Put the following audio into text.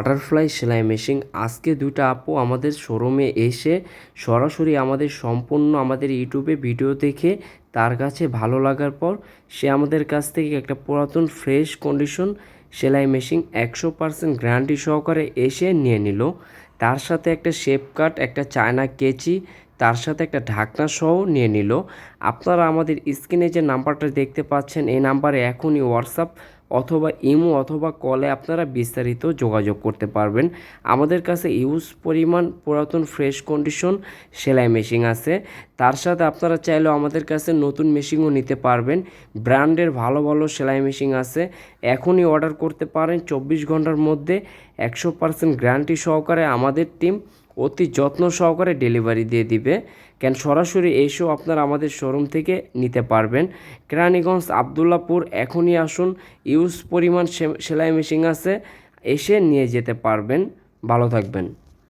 Butterfly সেলাই machine আজকে দুইটা আপু আমাদের শোরুমে এসে সরাসরি আমাদের সম্পূর্ণ আমাদের ইউটিউবে ভিডিও দেখে তার কাছে ভালো লাগার পর সে আমাদের কাছ থেকে একটা পুরাতন ফ্রেশ কন্ডিশন সেলাই মেশিন 100% গ্যারান্টি সহকারে এসে নিয়ে নিল। তার সাথে একটা শেপ কাট, একটা চায়না কেচি, তার সাথে একটা ঢাকনা সহ নিয়ে নিল। আপনারা আমাদের স্ক্রিনে যে নাম্বারটা দেখতে পাচ্ছেন এই নাম্বারে এখনই হোয়াটসঅ্যাপ অথবা ইমো অথবা কলে আপনারা বিস্তারিত যোগাযোগ করতে পারবেন। আমাদের কাছে ইউজ পরিমাণ পুরাতন ফ্রেশ কন্ডিশন সেলাই মেশিন আছে। তার সাথে আপনারা চাইলেও আমাদের কাছে নতুন মেশিনও নিতে পারবেন। ব্র্যান্ডের ভালো ভালো সেলাই মেশিন আছে। এখনই অর্ডার করতে পারেন। 24 ঘন্টার মধ্যে 100% গ্যারান্টি সহকারে আমাদের টিম অতি যত্ন সহকারে ডেলিভারি দিয়ে দিবে। কেন সরাসরি এসেও আপনারা আমাদের শোরুম থেকে নিতে পারবেন। কেরানীগঞ্জ আবদুল্লাপুর। এখনই আসুন, ইউজ পরিমাণ সেলাই মেশিন আছে, এসে নিয়ে যেতে পারবেন। ভালো থাকবেন।